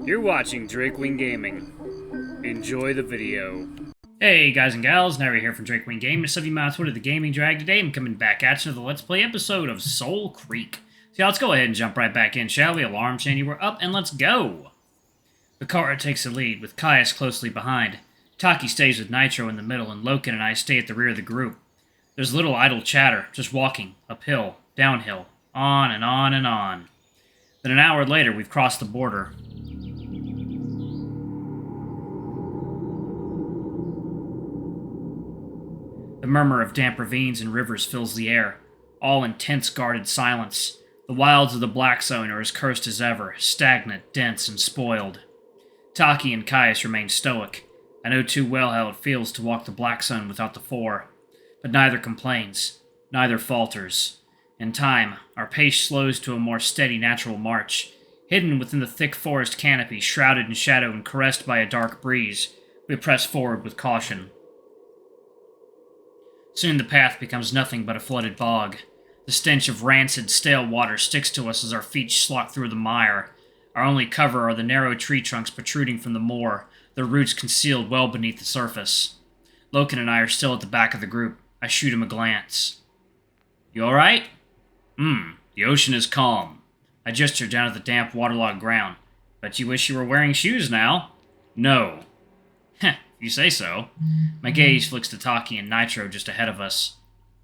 You're watching Drakewing Gaming. Enjoy the video. Hey guys and gals, Nary here from Drakewing Gaming. To sub you out Twitter, the Gaming Drag. Today I'm coming back at you with a Let's Play episode of Soulcreek. So yeah, let's go ahead and jump right back in, shall we? Alarm chain, you were up, and let's go! Icarus takes the lead, with Kaius closely behind. Taki stays with Nitro in the middle, and Loken and I stay at the rear of the group. There's little idle chatter, just walking, uphill, downhill, on and on and on. Then an hour later, we've crossed the border. The murmur of damp ravines and rivers fills the air, all in tense, guarded silence. The wilds of the Black Zone are as cursed as ever, stagnant, dense, and spoiled. Taki and Kaius remain stoic. I know too well how it feels to walk the Black Zone without the Four. But neither complains, neither falters. In time, our pace slows to a more steady, natural march. Hidden within the thick forest canopy, shrouded in shadow and caressed by a dark breeze, we press forward with caution. Soon the path becomes nothing but a flooded bog. The stench of rancid, stale water sticks to us as our feet slot through the mire. Our only cover are the narrow tree trunks protruding from the moor, their roots concealed well beneath the surface. Loken and I are still at the back of the group. I shoot him a glance. You alright? The ocean is calm. I gesture down at the damp, waterlogged ground. Bet you wish you were wearing shoes now. No. Heh, if you say so. My gaze flicks to Taki and Nitro just ahead of us.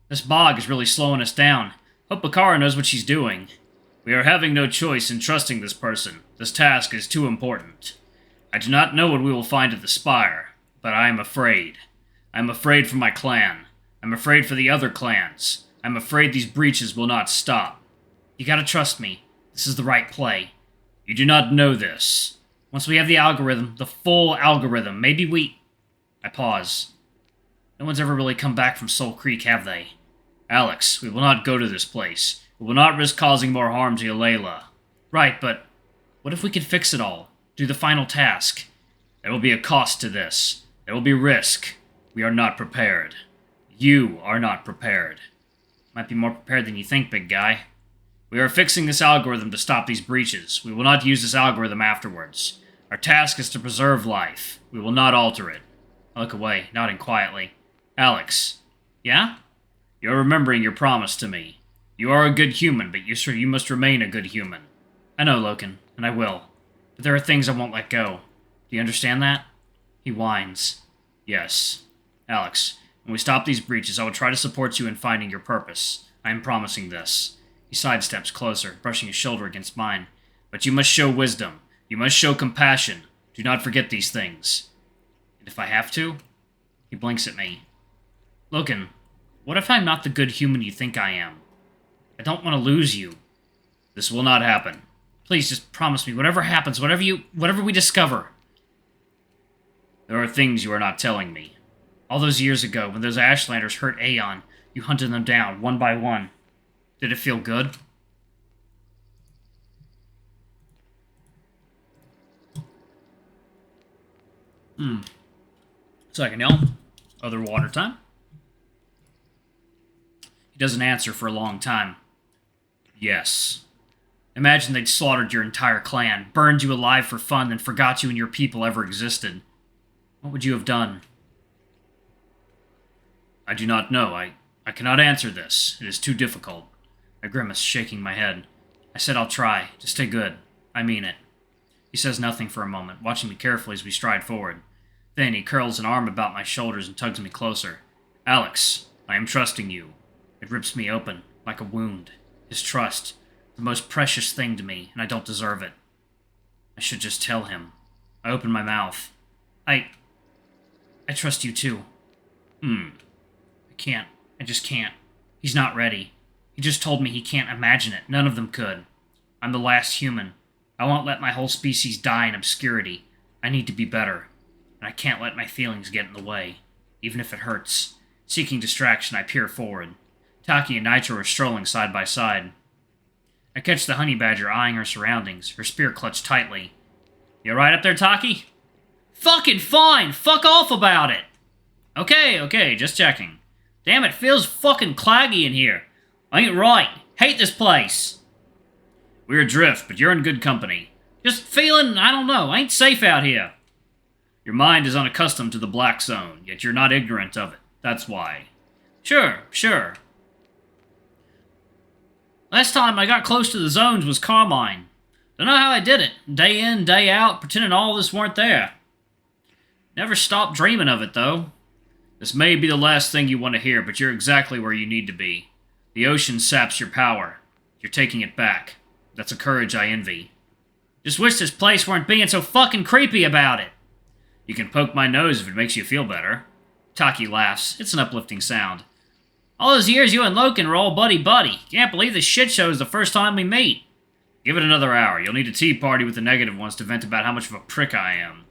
This bog is really slowing us down. Hope Icarus knows what she's doing. We are having no choice in trusting this person. This task is too important. I do not know what we will find at the spire, but I am afraid. I am afraid for my clan. I'm afraid for the other clans. I'm afraid these breaches will not stop. You gotta trust me. This is the right play. You do not know this. Once we have the algorithm, the full algorithm, maybe we... I pause. No one's ever really come back from Soulcreek, have they? Alex, we will not go to this place. We will not risk causing more harm to Yalela. Right, but what if we could fix it all? Do the final task? There will be a cost to this. There will be risk. We are not prepared. You are not prepared. Might be more prepared than you think, big guy. We are fixing this algorithm to stop these breaches. We will not use this algorithm afterwards. Our task is to preserve life. We will not alter it. I look away, nodding quietly. Alex. Yeah? You are remembering your promise to me. You are a good human, but you must remain a good human. I know, Loken, and I will. But there are things I won't let go. Do you understand that? He whines. Yes. Alex, when we stop these breaches, I will try to support you in finding your purpose. I am promising this. He sidesteps closer, brushing his shoulder against mine. But you must show wisdom. You must show compassion. Do not forget these things. And if I have to? He blinks at me. Loken, what if I'm not the good human you think I am? I don't want to lose you. This will not happen. Please just promise me, whatever happens, whatever we discover. There are things you are not telling me. All those years ago, when those Ashlanders hurt Aeon, you hunted them down, one by one. Did it feel good? Second, y'all. Other water time. He doesn't answer for a long time. Yes. Imagine they'd slaughtered your entire clan, burned you alive for fun, then forgot you and your people ever existed. What would you have done? I do not know. I cannot answer this. It is too difficult. I grimace, shaking my head. I said I'll try. To stay good. I mean it. He says nothing for a moment, watching me carefully as we stride forward. Then he curls an arm about my shoulders and tugs me closer. Alex, I am trusting you. It rips me open, like a wound. His trust, the most precious thing to me, and I don't deserve it. I should just tell him. I open my mouth. I trust you too. I can't. I just can't. He's not ready. He just told me he can't imagine it. None of them could. I'm the last human. I won't let my whole species die in obscurity. I need to be better. And I can't let my feelings get in the way, even if it hurts. Seeking distraction, I peer forward. Taki and Nitro are strolling side by side. I catch the honey badger eyeing her surroundings, her spear clutched tightly. You alright up there, Taki? Fucking fine! Fuck off about it! Okay, just checking. Damn, it feels fucking claggy in here. I ain't right. Hate this place. We're adrift, but you're in good company. Just feeling, I don't know, ain't safe out here. Your mind is unaccustomed to the black zone, yet you're not ignorant of it. That's why. Sure. Last time I got close to the zones was Carmine. Don't know how I did it. Day in, day out, pretending all this weren't there. Never stopped dreaming of it, though. This may be the last thing you want to hear, but you're exactly where you need to be. The ocean saps your power. You're taking it back. That's a courage I envy. Just wish this place weren't being so fucking creepy about it. You can poke my nose if it makes you feel better. Taki laughs. It's an uplifting sound. All those years you and Loken were all buddy-buddy. Can't believe this shit show is the first time we meet. Give it another hour. You'll need a tea party with the negative ones to vent about how much of a prick I am.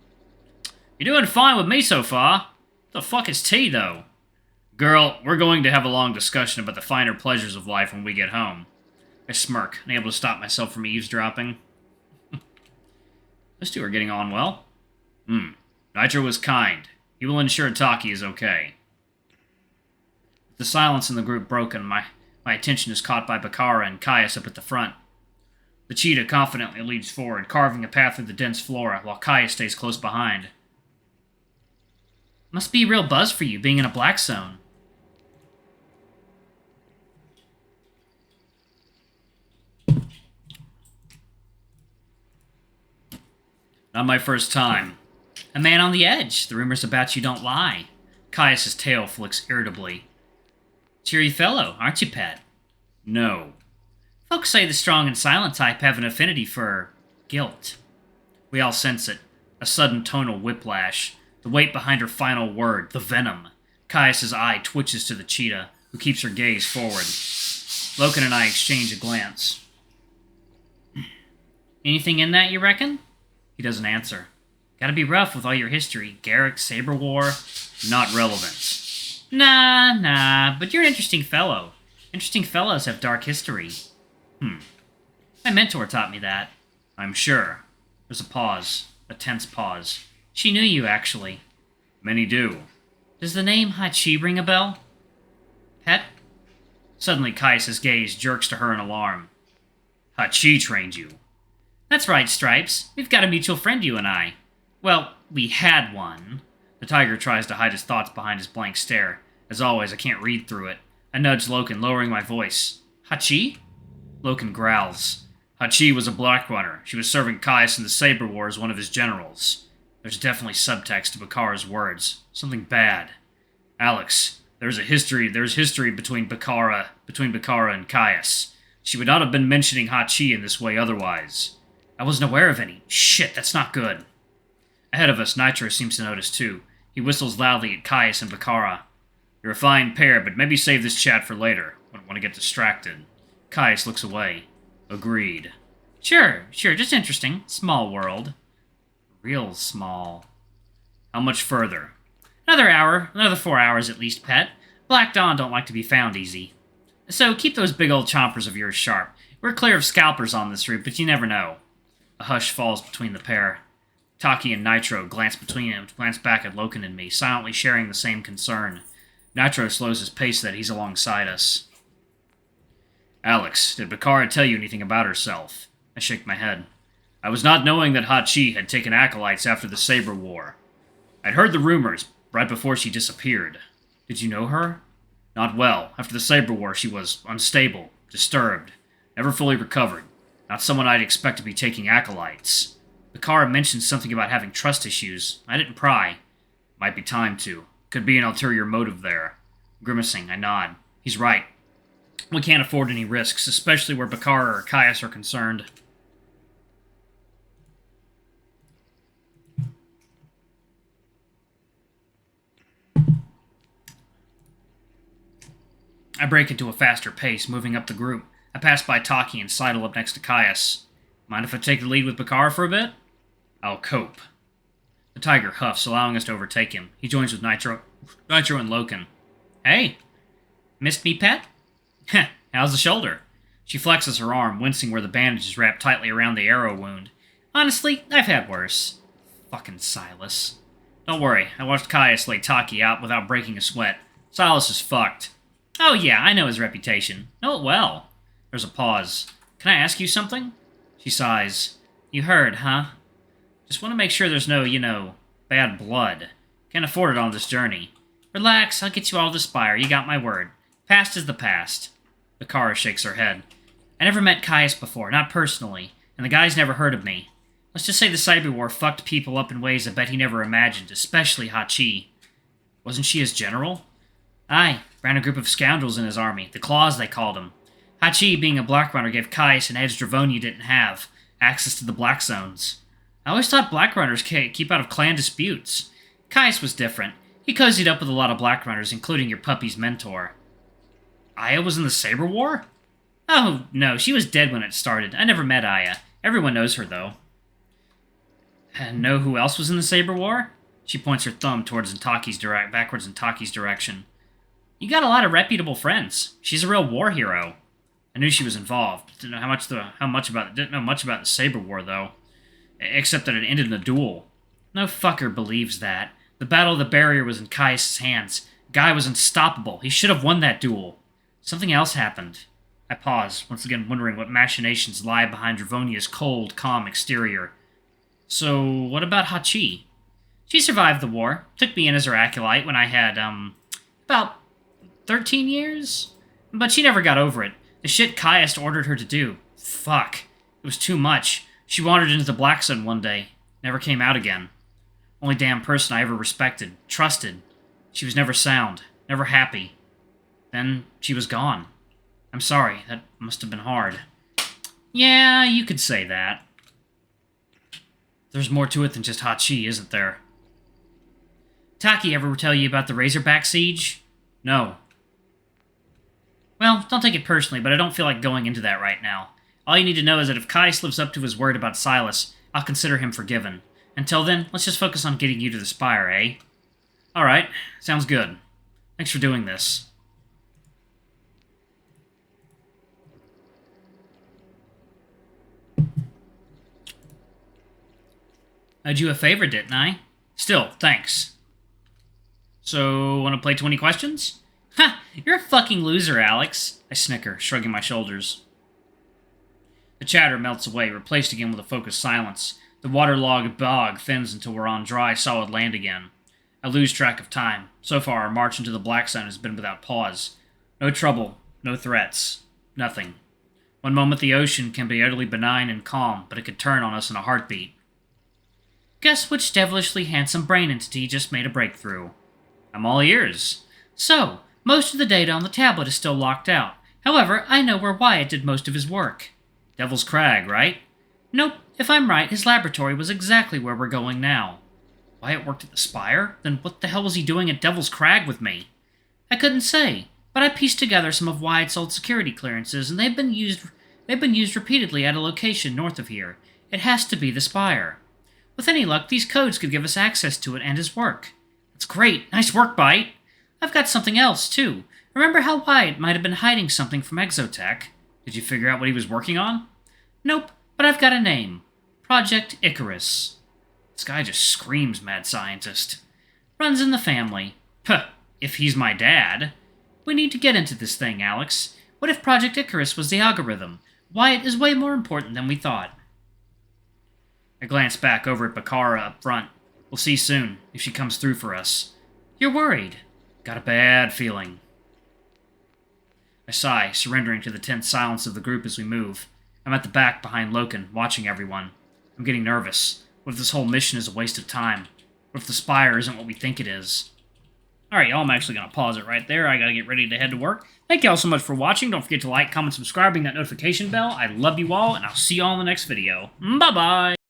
You're doing fine with me so far. What the fuck is tea, though? Girl, we're going to have a long discussion about the finer pleasures of life when we get home. I smirk, unable to stop myself from eavesdropping. Those two are getting on well. Nitro was kind. He will ensure Taki is okay. With the silence in the group broken, my attention is caught by Bakara and Kaius up at the front. The cheetah confidently leads forward, carving a path through the dense flora, while Kaius stays close behind. Must be a real buzz for you, being in a black zone. Not my first time. A man on the edge. The rumors about you don't lie. Kaius' tail flicks irritably. Cheery fellow, aren't you, pet? No. Folks say the strong and silent type have an affinity for guilt. We all sense it. A sudden tonal whiplash. The weight behind her final word, the venom. Kaius' eye twitches to the cheetah, who keeps her gaze forward. Loken and I exchange a glance. Anything in that, you reckon? He doesn't answer. Gotta be rough with all your history. Garrick, Saber War. Not relevant. Nah, but you're an interesting fellow. Interesting fellows have dark history. My mentor taught me that. I'm sure. There's a pause. A tense pause. She knew you, actually. Many do. Does the name Hachi ring a bell? Pet? Suddenly, Kaius' gaze jerks to her in alarm. Hachi trained you. That's right, Stripes. We've got a mutual friend, you and I. Well, we had one. The tiger tries to hide his thoughts behind his blank stare. As always, I can't read through it. I nudge Loken, lowering my voice. Hachi? Loken growls. Hachi was a black runner. She was serving Kaius in the Saber War as one of his generals. There's definitely subtext to Bakara's words. Something bad. Alex, there's history between Bakara and Kaius. She would not have been mentioning Hachi in this way otherwise. I wasn't aware of any. Shit, that's not good. Ahead of us, Nitro seems to notice too. He whistles loudly at Kaius and Bakara. You're a fine pair, but maybe save this chat for later. Wouldn't want to get distracted. Kaius looks away. Agreed. Sure, just interesting. Small world. Real small. How much further? Another hour. Another 4 hours at least, pet. Black Dawn don't like to be found easy. So keep those big old chompers of yours sharp. We're clear of scalpers on this route, but you never know. A hush falls between the pair. Taki and Nitro glance back at Loken and me, silently sharing the same concern. Nitro slows his pace so that he's alongside us. Alex, did Bakara tell you anything about herself? I shake my head. I was not knowing that Hachi had taken acolytes after the Saber War. I'd heard the rumors right before she disappeared. Did you know her? Not well. After the Saber War, she was unstable, disturbed, never fully recovered. Not someone I'd expect to be taking acolytes. Bakara mentioned something about having trust issues. I didn't pry. Might be time to. Could be an ulterior motive there. Grimacing, I nod. He's right. We can't afford any risks, especially where Bakara or Kaius are concerned. I break into a faster pace, moving up the group. I pass by Taki and sidle up next to Kaius. Mind if I take the lead with Bakara for a bit? I'll cope. The tiger huffs, allowing us to overtake him. He joins with Nitro and Loken. Hey, missed me, pet? Heh, how's the shoulder? She flexes her arm, wincing where the bandage is wrapped tightly around the arrow wound. Honestly, I've had worse. Fucking Silas. Don't worry, I watched Kaius lay Taki out without breaking a sweat. Silas is fucked. Oh yeah, I know his reputation. Know it well. There's a pause. Can I ask you something? She sighs. You heard, huh? Just want to make sure there's no, bad blood. Can't afford it on this journey. Relax, I'll get you all to Spire, you got my word. Past is the past. Icarus shakes her head. I never met Kaius before, not personally, and the guy's never heard of me. Let's just say the Cyber War fucked people up in ways I bet he never imagined, especially Hachi. Wasn't she his general? Aye, ran a group of scoundrels in his army, the Claws they called him. Hachi, being a Black Runner, gave Kaius an edge Dravonia didn't have, access to the Black Zones. I always thought Black Runners keep out of clan disputes. Kaius was different. He cozied up with a lot of Black Runners, including your puppy's mentor. Aya was in the Saber War? Oh, no, she was dead when it started. I never met Aya. Everyone knows her, though. And know who else was in the Saber War? She points her thumb towards backwards in Taki's direction. You got a lot of reputable friends. She's a real war hero. I knew she was involved. Didn't know much about the Saber War, though. Except that it ended in a duel. No fucker believes that. The Battle of the Barrier was in Kaius' hands. Guy was unstoppable. He should have won that duel. Something else happened. I pause, once again wondering what machinations lie behind Dravonia's cold, calm exterior. So, what about Hachi? She survived the war. Took me in as her acolyte when I had, about 13 years? But she never got over it. The shit Kaius ordered her to do. Fuck. It was too much. She wandered into the Black Zone one day. Never came out again. Only damn person I ever respected. Trusted. She was never sound. Never happy. Then she was gone. I'm sorry. That must have been hard. Yeah, you could say that. There's more to it than just Hachi, isn't there? Taki ever tell you about the Razorback Siege? No. Well, don't take it personally, but I don't feel like going into that right now. All you need to know is that if Kaius lives up to his word about Silas, I'll consider him forgiven. Until then, let's just focus on getting you to the Spire, eh? Alright, sounds good. Thanks for doing this. I did you a favor, didn't I? Still, thanks. So, wanna play 20 questions? Ha! You're a fucking loser, Alex. I snicker, shrugging my shoulders. The chatter melts away, replaced again with a focused silence. The waterlogged bog thins until we're on dry, solid land again. I lose track of time. So far, our march into the Black Zone has been without pause. No trouble, no threats, nothing. One moment the ocean can be utterly benign and calm, but it could turn on us in a heartbeat. Guess which devilishly handsome brain entity just made a breakthrough? I'm all ears. So, most of the data on the tablet is still locked out. However, I know where Wyatt did most of his work. Devil's Crag, right? Nope. If I'm right, his laboratory was exactly where we're going now. Wyatt worked at the Spire? Then what the hell was he doing at Devil's Crag with me? I couldn't say, but I pieced together some of Wyatt's old security clearances, and they've been used repeatedly at a location north of here. It has to be the Spire. With any luck, these codes could give us access to it and his work. That's great. Nice work, Bite. I've got something else, too. Remember how Wyatt might have been hiding something from Exotech? Did you figure out what he was working on? Nope, but I've got a name. Project Icarus. This guy just screams mad scientist. Runs in the family. Puh, if he's my dad. We need to get into this thing, Alex. What if Project Icarus was the algorithm? Wyatt is way more important than we thought. I glance back over at Bakara up front. We'll see soon, if she comes through for us. You're worried. Got a bad feeling. I sigh, surrendering to the tense silence of the group as we move. I'm at the back behind Loken, watching everyone. I'm getting nervous. What if this whole mission is a waste of time? What if the Spire isn't what we think it is? Alright, y'all, I'm actually going to pause it right there. I got to get ready to head to work. Thank y'all so much for watching. Don't forget to like, comment, subscribe, ring that notification bell. I love you all, and I'll see y'all in the next video. Bye-bye!